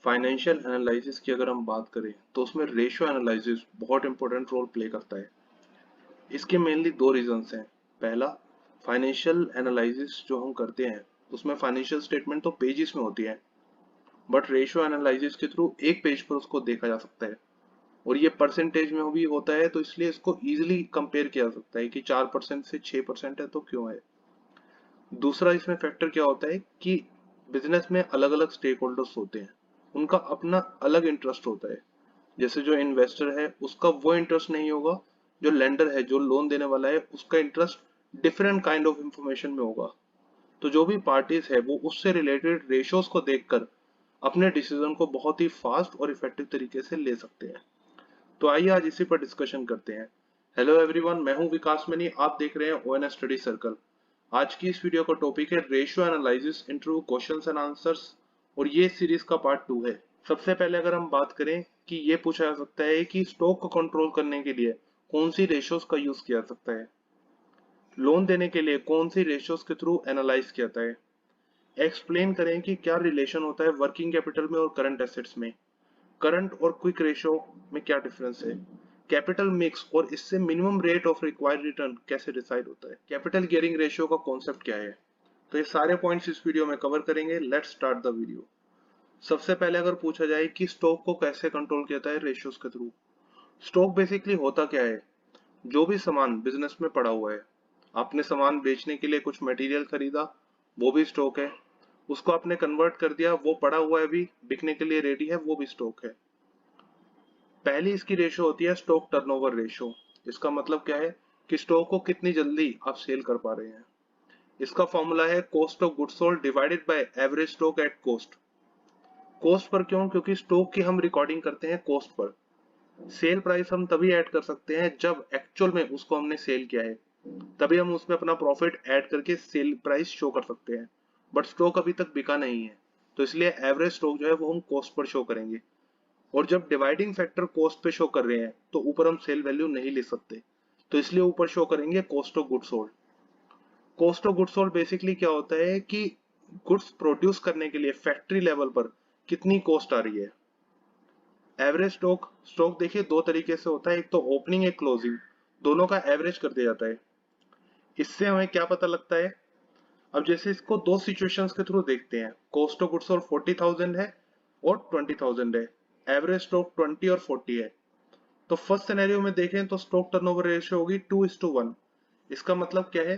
Financial analysis की अगर हम बात करें तो उसमें रेशियो एनालिसिस बहुत इंपॉर्टेंट रोल प्ले करता है। इसके मेनली दो रीजंस हैं। पहला, फाइनेंशियल एनालिसिस जो हम करते हैं उसमें फाइनेंशियल स्टेटमेंट तो पेजेस में होती है, बट रेशियो एनालिसिस के थ्रू एक पेज पर उसको देखा जा सकता है और ये परसेंटेज में भी होता है, तो इसलिए इसको इजीली कंपेयर किया जा सकता है कि 4% से 6% है तो क्यों है। दूसरा इसमें फैक्टर क्या होता है कि बिजनेस में अलग अलग स्टेक होल्डर्स होते हैं, उनका अपना अलग इंटरेस्ट होता है। जैसे जो इन्वेस्टर है उसका वो इंटरेस्ट नहीं होगा, जो लेंडर है जो लोन देने वाला है उसका interest different kind of information में होगा। तो जो भी पार्टीज है वो उससे रिलेटेड रेशियोज को देखकर अपने डिसीजन को बहुत ही फास्ट और इफेक्टिव तरीके से ले सकते हैं। तो आइए आज इसी पर डिस्कशन करते हैं। हेलो एवरीवन, मैं हूं विकास मनी, आप देख रहे हैं ओएनएस स्टडी सर्कल। आज की इस वीडियो का टॉपिक है ratio analysis interview questions and answers और ये सीरीज का पार्ट 2 है। सबसे पहले अगर हम बात करें कि ये पूछा जा सकता है कि स्टॉक को कंट्रोल करने के लिए कौन सी रेशियोज का यूज किया जा सकता है, लोन देने के लिए कौन सी रेशियोज के थ्रू एनालाइज किया जाता है, एक्सप्लेन करें कि क्या रिलेशन होता है वर्किंग कैपिटल में और करंट एसेट्स में, करंट और क्विक रेशियो में क्या डिफरेंस है, कैपिटल मिक्स और इससे minimum rate of required return कैसे डिसाइड होता है, कैपिटल गियरिंग रेशियो का कॉन्सेप्ट क्या है। तो ये सारे पॉइंट्स इस वीडियो में कवर करेंगे। Let's start the video. सबसे पहले अगर पूछा जाए कि स्टॉक को कैसे कंट्रोल किया जाता है रेशियोज के थ्रू। स्टॉक बेसिकली होता क्या है, जो भी सामान बिजनेस में पड़ा हुआ है, आपने सामान बेचने के लिए कुछ मटेरियल खरीदा, वो भी स्टॉक है। उसको आपने कन्वर्ट कर दिया, वो पड़ा हुआ है, अभी बिकने के लिए रेडी है, वो भी स्टॉक है। पहली इसकी रेशो होती है स्टॉक टर्नओवर रेशो। इसका मतलब क्या है कि स्टॉक को कितनी जल्दी आप सेल कर पा रहे हैं। इसका फॉर्मूला है cost of goods sold divided by average stock at cost. Cost per क्यों, क्योंकि स्टॉक की हम रिकॉर्डिंग करते हैं कॉस्ट पर। सेल प्राइस हम तभी ऐड कर सकते हैं जब एक्चुअल में उसको हमने सेल किया है, तभी हम उसमें अपना प्रॉफिट ऐड करके सेल प्राइस शो कर सकते हैं। बट स्टॉक अभी तक बिका नहीं है, तो इसलिए एवरेज स्टॉक जो है वो हम कॉस्ट पर शो करेंगे। और जब डिवाइडिंग फैक्टर कॉस्ट पे शो कर रहे हैं तो ऊपर हम सेल वैल्यू नहीं लिख सकते, तो इसलिए ऊपर शो करेंगे cost of goods sold. Cost of goods sold basically क्या होता है कि गुड्स प्रोड्यूस करने के लिए फैक्ट्री लेवल पर कितनी कॉस्ट आ रही है। एवरेज स्टॉक, स्टॉक देखिए दो तरीके से होता है, एक तो ओपनिंग एक क्लोजिंग, दोनों का एवरेज कर दिया जाता है। इससे हमें क्या पता लगता है, अब जैसे इसको दो सिचुएशंस के थ्रू देखते हैं। कॉस्ट ऑफ गुड्स सोल्ड 40,000 है और 20,000 है, एवरेज स्टॉक 20 और 40 है। तो फर्स्ट सिनेरियो में देखें तो स्टॉक टर्नओवर रेशियो होगी 2:1। इसका मतलब क्या है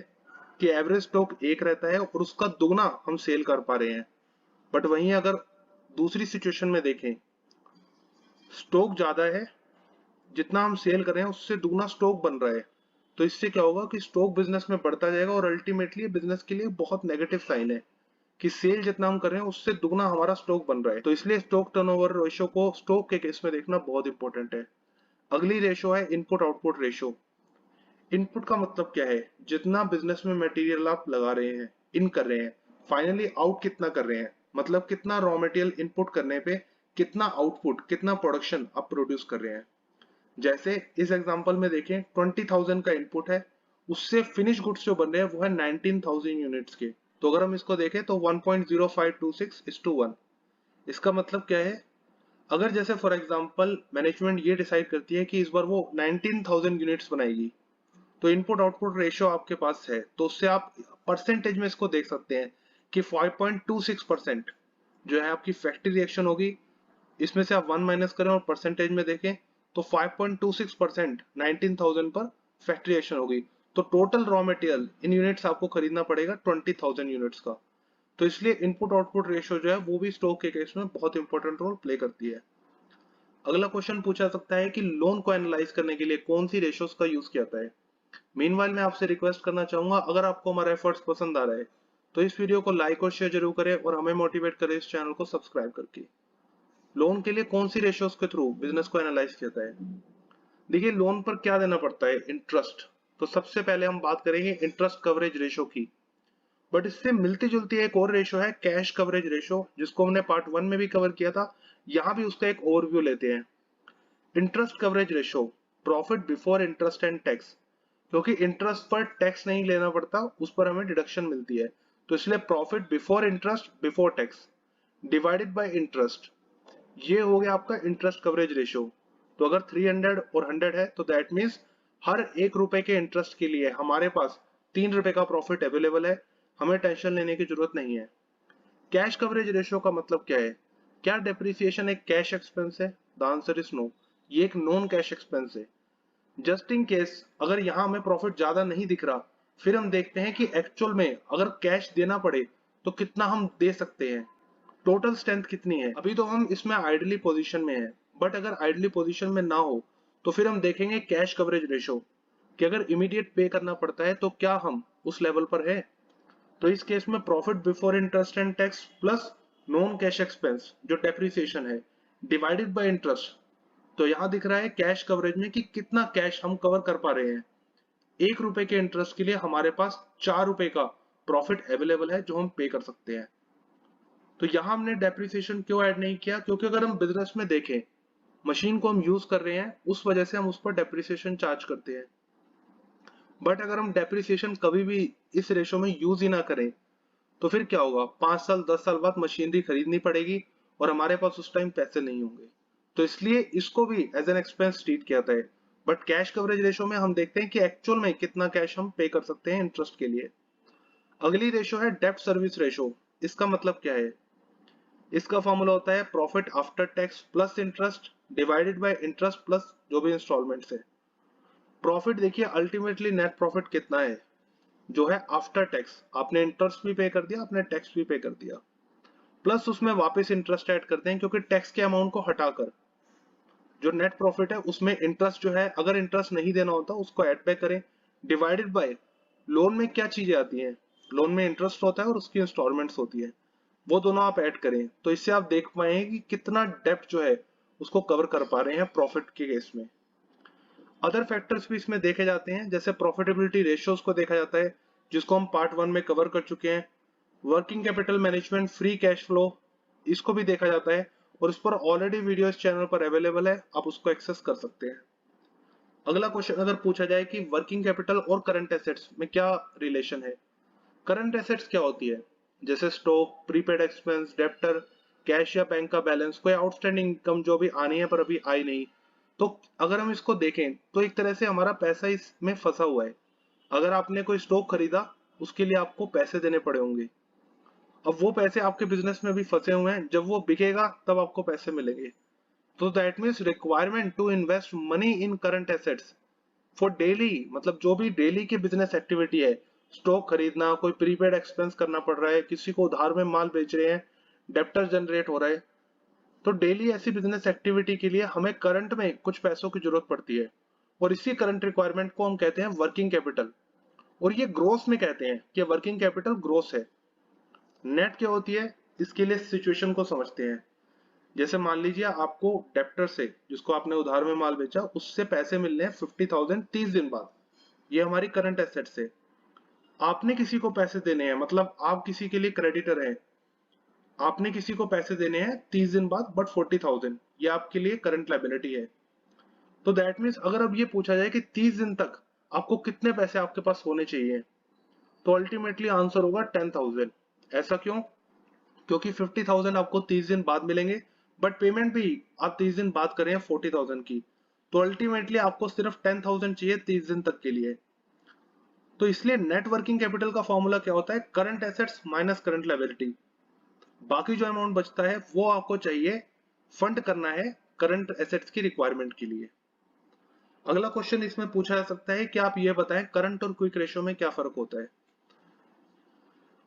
कि एवरेज स्टॉक एक रहता है और उसका दुगना हम सेल कर पा रहे हैं। बट वहीं अगर दूसरी सिचुएशन में देखें, स्टॉक ज्यादा है, जितना हम सेल कर रहे हैं उससे दुगना स्टॉक बन रहा है, तो इससे क्या होगा कि स्टॉक बिजनेस में बढ़ता जाएगा और अल्टीमेटली बिजनेस के लिए बहुत नेगेटिव साइन है कि सेल जितना हम कर रहे हैं उससे दुगना हमारा स्टॉक बन रहा है। तो इसलिए स्टॉक टर्नओवर रेशियो को स्टॉक के केस में देखना बहुत इंपॉर्टेंट है। अगली रेशो है इनपुट आउटपुट रेशो। इनपुट का मतलब क्या है, जितना बिजनेस में मटेरियल आप लगा रहे हैं, इन कर रहे हैं, फाइनली आउट कितना कर रहे हैं, मतलब कितना रॉ मटेरियल इनपुट करने पे कितना आउटपुट, कितना प्रोडक्शन आप प्रोड्यूस कर रहे हैं। जैसे इस एग्जांपल में देखें 20,000 का इनपुट है, उससे फिनिश गुड्स जो बन रहे हैं वो है 19,000 यूनिट्स के। तो अगर हम इसको देखें तो 1.0526:1। इसका मतलब क्या है, अगर जैसे फॉर एग्जांपल मैनेजमेंट ये डिसाइड करती है कि इस बार वो 19,000 यूनिट्स बनाएगी, तो इनपुट आउटपुट रेशियो आपके पास है, तो उससे आप परसेंटेज में इसको देख सकते हैं कि 5.26% जो है आपकी फैक्ट्री रिएक्शन होगी। इसमें से आप 1 माइनस करें और परसेंटेज में देखें तो 5.26% 19,000 पर फैक्ट्री रिएक्शन होगी। तो total raw material in units आपको खरीदना पड़ेगा 20,000 यूनिट्स का। तो इसलिए इनपुट आउटपुट रेशियो जो है वो भी स्टॉक के केस में बहुत इंपॉर्टेंट रोल प्ले करती है। अगला क्वेश्चन पूछा सकता है कि लोन को एनालाइज करने के लिए कौन सी रेशियोज का यूज किया जाता है। मीनवाइल मैं आपसे रिक्वेस्ट करना चाहूंगा, अगर आपको हमारा एफर्ट्स पसंद आ रहा है तो इस वीडियो को लाइक और शेयर जरूर करें और हमें मोटिवेट करें इस चैनल को सब्सक्राइब करके। लोन के लिए कौन सी रेशियोज के थ्रू बिजनेस को एनालाइज किया जाता है। देखिए लोन पर क्या देना पड़ता है, इंटरेस्ट। तो सबसे पहले हम बात करेंगे इंटरेस्ट कवरेज रेशो की। बट इससे मिलती जुलती एक और रेशो है कैश कवरेज रेशो, जिसको हमने पार्ट 1 में भी कवर किया था। यहाँ भी उसका एक ओवरव्यू लेते हैं। Interest coverage ratio, profit before interest and tax. क्योंकि इंटरेस्ट पर टैक्स नहीं लेना पड़ता, उस पर हमें डिडक्शन मिलती है, तो इसलिए profit before interest before tax divided by interest. ये हो गया आपका इंटरेस्ट कवरेज रेशियो। तो अगर 300 और 100 है तो दैट मीन्स हर 1 रुपए के इंटरेस्ट के लिए हमारे पास 3 रुपए का प्रॉफिट अवेलेबल है, हमें टेंशन लेने की जरूरत नहीं है। कैश कवरेज रेशियो का मतलब क्या है? क्या डेप्रिसिएशन एक कैश एक्सपेंस है? द आंसर इज नो, ये एक नॉन कैश एक्सपेंस है। जस्ट इन केस अगर यहाँ हमें प्रॉफिट ज्यादा नहीं दिख रहा, फिर हम देखते हैं कि एक्चुअल में अगर कैश देना पड़े तो कितना हम दे सकते हैं, टोटल स्ट्रेंथ कितनी है। अभी तो हम इसमें आइडली पोजीशन में है, बट अगर आइडली पोजीशन में ना हो तो फिर हम देखेंगे कैश कवरेज रेशो कि अगर इमीडिएट पे करना पड़ता है तो क्या हम उस लेवल पर है। तो इस केस में profit before interest and tax plus non cash expense जो डेप्रिसिएशन है डिवाइडेड बाय इंटरेस्ट। तो यहाँ दिख रहा है कैश कवरेज में कि कितना कैश हम कवर कर पा रहे हैं। 1 रुपए के इंटरेस्ट के लिए हमारे पास 4 रुपए का प्रॉफिट अवेलेबल है जो हम पे कर सकते हैं। तो यहाँ हमने डेप्रिसिएशन क्यों ऐड नहीं किया? क्योंकि अगर हम बिजनेस में देखें, मशीन को हम यूज कर रहे हैं, उस वजह से हम उस पर डेप्रिसिएशन चार्ज करते हैं। बट अगर हम डेप्रिसिएशन कभी भी इस रेशो में यूज ही ना करें तो फिर क्या होगा? 5 साल 10 साल बाद मशीनरी खरीदनी पड़ेगी और हमारे पास उस टाइम पैसे नहीं होंगे। तो इसलिए इसको भी एज एन एक्सपेंस ट्रीट किया जाता है। बट कैश कवरेज रेशो में हम देखते हैं कि एक्चुअल में कितना कैश हम पे कर सकते हैं इंटरेस्ट के लिए। अगली रेशो है डेब्ट सर्विस रेशो। इसका मतलब क्या है? इसका फॉर्मूला होता है profit after tax plus interest divided by interest plus जो भी इंस्टॉलमेंट्स है। प्रॉफिट देखिए अल्टीमेटली नेट प्रॉफिट कितना है, जो है आफ्टर टैक्स। आपने इंटरेस्ट भी पे कर दिया, आपने टैक्स भी पे कर दिया, प्लस उसमें वापस इंटरेस्ट ऐड करते हैं क्योंकि टैक्स के अमाउंट को हटाकर जो नेट प्रॉफिट है उसमें इंटरेस्ट जो है, अगर इंटरेस्ट नहीं देना होता उसको ऐड बैक करें, डिवाइडेड बाय लोन में क्या चीजें आती हैं। लोन में इंटरेस्ट होता है और उसकी इंस्टॉलमेंट्स होती है, वो दोनों आप ऐड करें तो इससे आप देख पाएंगे कि कितना डेप्ट जो है उसको कवर कर पा रहे हैं प्रॉफिट के केस में। अदर फैक्टर्स भी इसमें देखे जाते हैं, जैसे प्रॉफिटेबिलिटी रेशियोज को देखा जाता है जिसको हम पार्ट 1 में कवर कर चुके हैं। Working capital management, free cash flow, इसको भी देखा जाता है और इस पर ऑलरेडी वीडियो इस चैनल पर अवेलेबल है, आप उसको एक्सेस कर सकते हैं। अगला क्वेश्चन अगर पूछा जाए कि वर्किंग कैपिटल और करंट एसेट्स में क्या रिलेशन है। करंट एसेट्स क्या होती है? जैसे stock, prepaid expense, debtor, cash या बैंक का बैलेंस, कोई आउटस्टैंडिंग इनकम जो भी आनी है पर अभी आई नहीं। तो अगर हम इसको देखें तो एक तरह से हमारा पैसा इसमें फंसा हुआ है। अगर आपने कोई स्टॉक खरीदा उसके लिए आपको पैसे देने पड़े होंगे, अब वो पैसे आपके बिजनेस में भी फंसे हुए हैं, जब वो बिकेगा तब आपको पैसे मिलेंगे। तो that means requirement to invest money in current assets for daily, मतलब जो भी डेली की बिजनेस एक्टिविटी है, स्टॉक खरीदना, कोई प्रीपेड एक्सपेंस करना पड़ रहा है, किसी को उधार में माल बेच रहे हैं, डेप्टर जनरेट हो रहा है, तो डेली ऐसी बिजनेस एक्टिविटी के लिए हमें करंट में कुछ पैसों की जरूरत पड़ती है और इसी करंट रिक्वायरमेंट को हम कहते हैं वर्किंग कैपिटल। और ये ग्रोथ में कहते हैं कि वर्किंग कैपिटल ग्रोथ है। नेट क्या होती है? इसके लिए सिचुएशन को समझते हैं। जैसे मान लीजिए आपको डेप्टर से, जिसको आपने उधार में माल बेचा, उससे पैसे मिलने हैं 50,000 30 दिन बाद, ये हमारी करंट एसेट्स है। आपने किसी को पैसे देने हैं, मतलब आप किसी के लिए क्रेडिटर हैं, आपने किसी को पैसे देने हैं 30 दिन बाद बट 40,000, ये आपके लिए करंट लायबिलिटी है। तो दैट मीन्स अगर अब ये पूछा जाए कि 30 दिन तक आपको कितने पैसे आपके पास होने चाहिए, तो अल्टीमेटली आंसर होगा 10,000। ऐसा क्यों? क्योंकि 50,000 आपको 30 दिन बाद मिलेंगे, बट पेमेंट भी आप 30 दिन बाद करें 40,000 की, तो अल्टीमेटली आपको सिर्फ 10,000 चाहिए 30 दिन तक के लिए। तो इसलिए नेट वर्किंग कैपिटल का फॉर्मूला क्या होता है? Current assets minus current liability. बाकी जो अमाउंट बचता है वो आपको चाहिए फंड करना है करंट एसेट्स की रिक्वायरमेंट के लिए। अगला क्वेश्चन इसमें पूछा जा सकता है कि आप ये बताएं करंट और क्विक रेशियो में क्या फर्क होता है।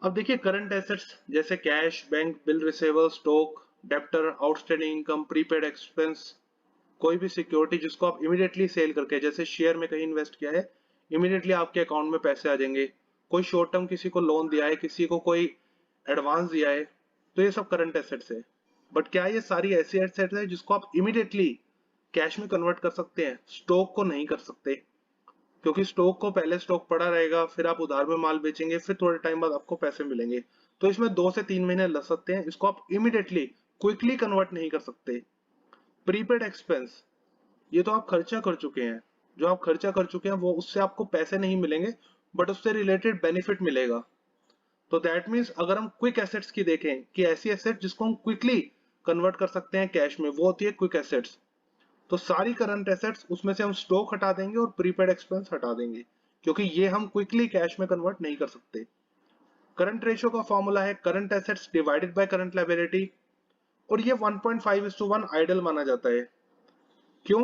अब देखिए करंट एसेट्स जैसे cash, bank bill receivable, stock, debtor, outstanding income, prepaid expense, कोई भी सिक्योरिटी जिसको आप इमीडिएटली सेल करके, जैसे शेयर में कहीं इन्वेस्ट किया है, इमीडिएटली आपके अकाउंट में पैसे आ जाएंगे। कोई शॉर्ट टर्म किसी को लोन दिया है, किसी को कोई एडवांस दिया है, तो ये सब करंट एसेट्स है। बट क्या ये सारी ऐसी एसेट्स है जिसको आप इमीडिएटली कैश में कन्वर्ट कर सकते हैं? स्टॉक को नहीं कर सकते, क्योंकि स्टॉक को पहले स्टॉक पड़ा रहेगा, फिर आप उधार में माल बेचेंगे, फिर थोड़े टाइम बाद आपको पैसे मिलेंगे, तो इसमें 2 से 3 महीने लग सकते हैं। इसको आप इमीडिएटली क्विकली कन्वर्ट नहीं कर सकते। प्रीपेड एक्सपेंस, ये तो आप खर्चा कर चुके हैं, जो आप खर्चा कर चुके हैं वो, उससे आपको पैसे नहीं मिलेंगे बट उससे रिलेटेड बेनिफिट मिलेगा। तो दैट मीन्स अगर हम क्विक एसेट्स की देखें कि ऐसी एसेट जिसको हम क्विकली कन्वर्ट कर सकते हैं कैश में, वो होती है क्विक एसेट्स। तो सारी करंट एसेट्स उसमें से हम स्टॉक हटा देंगे और प्रीपेड एक्सपेंस हटा देंगे, क्योंकि ये हम क्विकली कैश में कन्वर्ट नहीं कर सकते। करंट रेशियो का फॉर्मूला है current assets divided by current liability, और ये 1.5:1 आइडल माना जाता है। क्यों?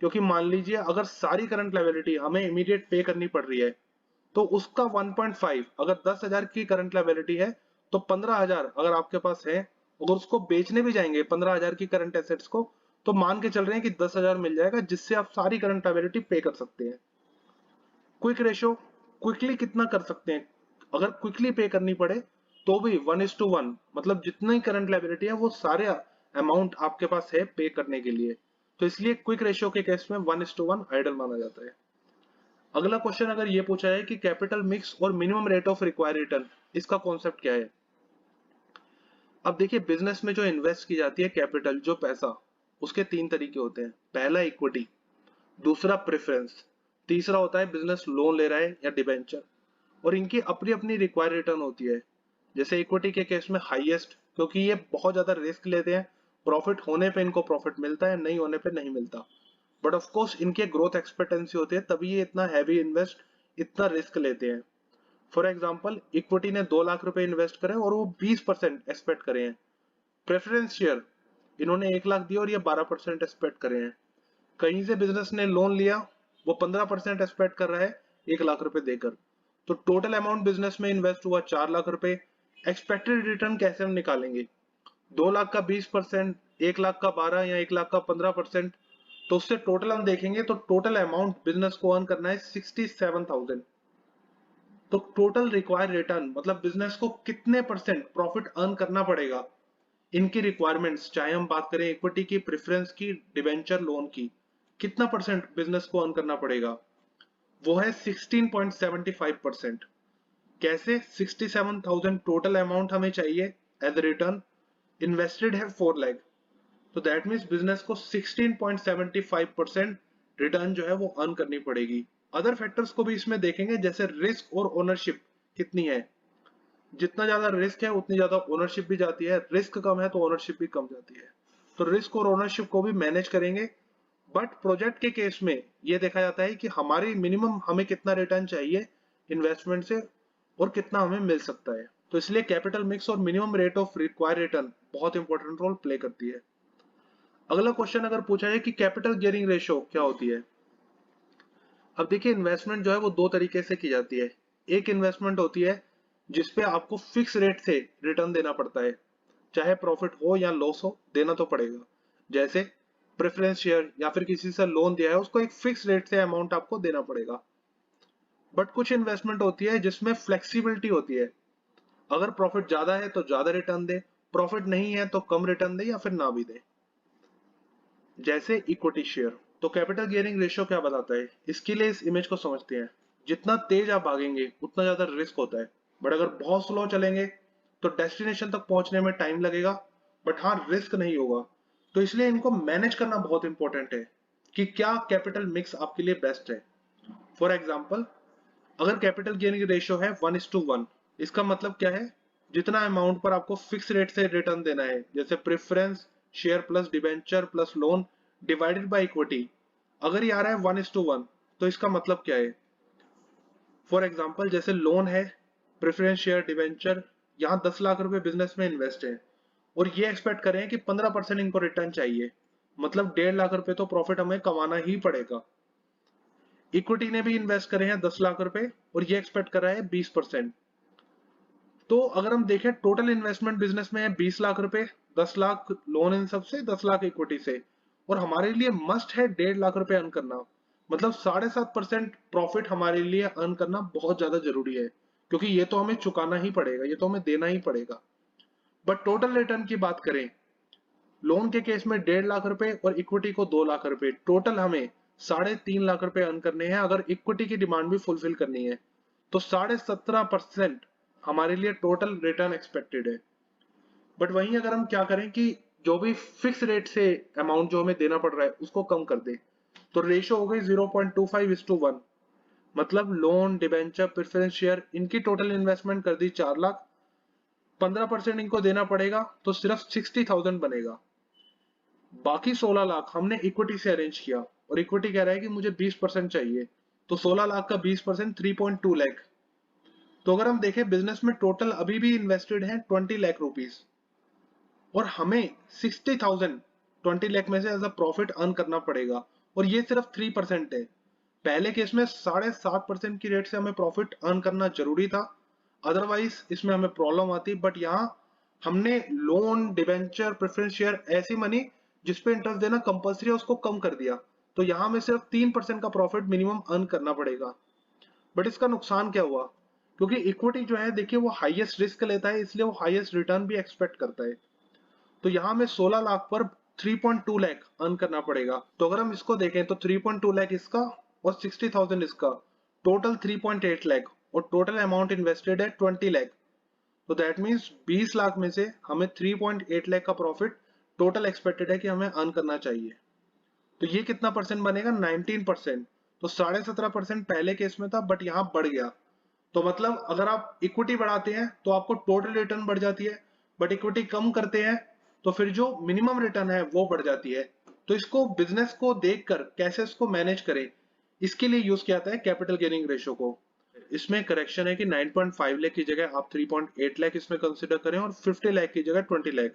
क्योंकि मान लीजिए अगर सारी करंट लायबिलिटी हमें इमीडिएट पे करनी पड़ रही है, तो उसका 1.5, अगर 10,000 की करंट लायबिलिटी है तो 15,000 अगर आपके पास है, अगर उसको बेचने भी जाएंगे 15,000 की करंट एसेट्स को, तो मान के चल रहे हैं कि 10,000 मिल जाएगा, जिससे आप सारी करंट लायबिलिटी पे कर सकते हैं। क्विक रेशियो, क्विकली कितना कर सकते हैं? अगर क्विकली पे करनी पड़े तो भी 1:1, मतलब जितनी करंट लायबिलिटी है वो सारे अमाउंट आपके पास है पे करने के लिए। तो इसलिए क्विक रेशियो के केस में 1:1 आइडल माना जाता है। अगला क्वेश्चन अगर ये पूछा है कि कैपिटल मिक्स और minimum rate of required return, इसका कॉन्सेप्ट क्या है? अब देखिए, बिजनेस में जो इन्वेस्ट की जाती है कैपिटल, जो पैसा, उसके तीन तरीके होते हैं। पहला इक्विटी, दूसरा प्रेफरेंस, तीसरा होता है बिजनेस लोन ले रहा है या डिबेंचर, और इनकी अपनी अपनी रिक्वायर्ड रिटर्न होती है। जैसे इक्विटी के केस में हाईएस्ट, क्योंकि ये बहुत ज्यादा रिस्क लेते हैं, प्रॉफिट होने पे इनको प्रॉफिट मिलता है, नहीं होने पे नहीं मिलता, बट ऑफ कोर्स इनके ग्रोथ एक्सपेक्टेंसी होती है, तभी ये इतना हैवी इन्वेस्ट, इतना रिस्क लेते हैं। फॉर एग्जाम्पल, इक्विटी ने 2 लाख रुपए इन्वेस्ट करे और वो 20% एक्सपेक्ट करे हैं। प्रेफरेंस शेयर, इन्होंने 1 लाख दिया और ये 12% एक्सपेक्ट करे हैं। कहीं से बिजनेस ने लोन लिया, वो 15% एक्सपेक्ट कर रहा है 1 लाख रुपए देकर, तो टोटल अमाउंट बिजनेस में इन्वेस्ट हुआ 4 लाख रुपए। एक्सपेक्टेड रिटर्न कैसे हम निकालेंगे? 2 लाख का 20%, 1 लाख का 12 या 1 लाख का 15%, तो उससे टोटल हम देखेंगे तो टोटल अमाउंट बिजनेस को अर्न करना है 67,000। तो टोटल रिक्वायर्ड रिटर्न मतलब बिजनेस को कितने परसेंट प्रॉफिट अर्न करना पड़ेगा, इनकी रिक्वायरमेंट्स, चाहे हम बात करें इक्विटी की, प्रेफरेंस की, डिबेंचर लोन की, कितना परसेंट बिजनेस को अर्न करना पड़ेगा? वो है 16.75%। कैसे? 67,000 टोटल अमाउंट हमें चाहिए एज रिटर्न, इन्वेस्टेड है 4 लाख, तो दैट मीन्स बिजनेस को 16.75% रिटर्न जो है वो अर्न करनी पड़ेगी। अदर फैक्टर्स को भी इसमें देखेंगे, जैसे रिस्क और ओनरशिप कितनी है। जितना ज्यादा रिस्क है उतनी ज्यादा ओनरशिप भी जाती है, रिस्क कम है तो ओनरशिप भी कम जाती है, तो रिस्क और ओनरशिप को भी मैनेज करेंगे। बट प्रोजेक्ट के केस में ये देखा जाता है कि हमारी मिनिमम हमें कितना रिटर्न चाहिए इन्वेस्टमेंट से और कितना हमें मिल सकता है। तो इसलिए कैपिटल मिक्स और minimum rate of required return बहुत इंपॉर्टेंट रोल प्ले करती है। अगला क्वेश्चन अगर पूछा है कि कैपिटल गियरिंग रेशियो क्या होती है? अब देखिए, इन्वेस्टमेंट जो है वो दो तरीके से की जाती है। एक इन्वेस्टमेंट होती है जिसपे आपको फिक्स रेट से रिटर्न देना पड़ता है, चाहे प्रॉफिट हो या लॉस हो, देना तो पड़ेगा। जैसे प्रेफरेंस शेयर या फिर किसी से लोन दिया है, उसको एक फिक्स रेट से अमाउंट आपको देना पड़ेगा। बट कुछ इन्वेस्टमेंट होती है जिसमें फ्लेक्सिबिलिटी होती है, अगर प्रॉफिट ज्यादा है तो ज्यादा रिटर्न दे, प्रॉफिट नहीं है तो कम रिटर्न दे या फिर ना भी दे। जैसे इक्विटी शेयर। तो कैपिटल गियरिंग रेशियो क्या बताता है, इसके लिए इस इमेज को समझते हैं। जितना तेज आप भागेंगे उतना ज्यादा रिस्क होता है, बट अगर बहुत स्लो चलेंगे तो डेस्टिनेशन तक पहुंचने में टाइम लगेगा, बट हाँ रिस्क नहीं होगा। तो इसलिए इनको मैनेज करना बहुत इंपॉर्टेंट है कि क्या कैपिटल मिक्स आपके लिए बेस्ट है। फॉर एग्जाम्पल, अगर कैपिटल गियरिंग रेशियो है 1:1, इसका मतलब क्या है? जितना अमाउंट पर आपको फिक्स रेट से रिटर्न देना है, जैसे preference share plus debenture plus lone divided by equity, अगर ये आ रहा है 1:1, तो इसका मतलब क्या है? फॉर एग्जाम्पल, जैसे लोन है, प्रेफरेंस शेयर, डिबेंचर, यहाँ 10 लाख रुपए बिजनेस में इन्वेस्ट है और ये एक्सपेक्ट करें कि 15% इनको रिटर्न चाहिए, मतलब 1.5 लाख रुपए तो प्रॉफिट हमें कमाना ही पड़ेगा। इक्विटी ने भी इन्वेस्ट करे हैं 10 लाख रुपए और ये एक्सपेक्ट कर रहा है 20%। तो अगर हम देखें, टोटल इन्वेस्टमेंट बिजनेस में है 20 लाख रुपए, 10 लाख लोन इन सब से, 10 लाख इक्विटी से, और हमारे लिए मस्ट है 1.5 लाख रुपए अर्न करना, मतलब 7.5% प्रॉफिट हमारे लिए अर्न करना बहुत ज्यादा जरूरी है, क्योंकि ये तो हमें चुकाना ही पड़ेगा, ये तो हमें देना ही पड़ेगा। बट टोटल रिटर्न की बात करें, लोन के केस में 1.5 लाख रुपए और इक्विटी को 2 लाख रुपए, टोटल हमें 3.5 लाख रुपए अर्न करने हैं अगर इक्विटी की डिमांड भी फुलफिल करनी है, तो 17.5% हमारे लिए टोटल रिटर्न एक्सपेक्टेड है। बट वहीं अगर हम क्या करें कि जो भी फिक्स रेट से अमाउंट जो हमें देना पड़ रहा है उसको कम कर दे, तो रेशियो हो गई 0.25:1, मतलब लोन, डिबेंचर, प्रेफरेंस शेयर, इनकी टोटल इन्वेस्टमेंट कर दी 4 लाख, 15% इनको देना पड़ेगा तो सिर्फ 60,000 बनेगा। बाकी 16 लाख हमने इक्विटी से अरेंज किया और इक्विटी कह रहा है कि मुझे 20% चाहिए, तो 16 लाख का 20% 3.2 लाख। तो अगर हम देखें बिजनेस में टोटल अभी भी इन्वेस्टेड है 20 लाख रुपीस और हमें 60,000 20 लाख में से एज अ प्रॉफिट अर्न करना पड़ेगा और ये सिर्फ 3% है। पहले केस में 7.5% की रेट से हमें प्रॉफिट अर्न करना जरूरी था, अदरवाइज इसमें हमें प्रॉब्लम आती। बट यहाँ हमने लोन, डिवेंचर, प्रेफरेंस शेयर, ऐसी मनी जिसपे इंटरेस्ट देना कंपल्सरी है उसको कम कर दिया, तो यहाँ हमें सिर्फ 3% का प्रॉफिट मिनिमम अर्न करना पड़ेगा। बट इसका नुकसान क्या हुआ, क्योंकि इक्विटी जो है देखिए वो हाईएस्ट रिस्क लेता है, इसलिए वो हाईएस्ट रिटर्न भी एक्सपेक्ट करता है। तो यहाँ हमें 16 लाख पर 3.2 लाख अर्न करना पड़ेगा। तो अगर हम इसको देखें तो 3.2 लाख इसका और 60,000 इसका, टोटल 3.8 लाख और टोटल अमाउंट इन्वेस्टेड है 20 लाख। तो दैट मीन्स 20 लाख में से हमें 3.8 लाख का प्रॉफिट टोटल एक्सपेक्टेड है कि हमें अर्न करना चाहिए। तो ये कितना परसेंट बनेगा, 19%। तो 17.5% पहले केस में था बट यहाँ बढ़ गया। तो मतलब अगर आप इक्विटी बढ़ाते हैं तो आपको टोटल रिटर्न बढ़ जाती है, बट इक्विटी कम करते हैं तो फिर जो मिनिमम रिटर्न है वो बढ़ जाती है। तो इसको बिजनेस को देखकर कैसे इसको मैनेज करें, इसके लिए यूज किया जाता है कैपिटल गेनिंग रेशियो को। इसमें करेक्शन है कि 9.5 लाख की जगह आप 3.8 लाख इसमें कंसिडर करें और 50 लाख की जगह 20 लाख।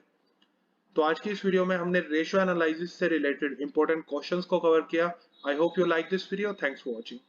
तो आज की इस वीडियो में हमने रेशियो एनालिसिस से रिलेटेड इंपॉर्टेंट क्वेश्चंस को कवर किया। I hope you like this video. Thanks for watching.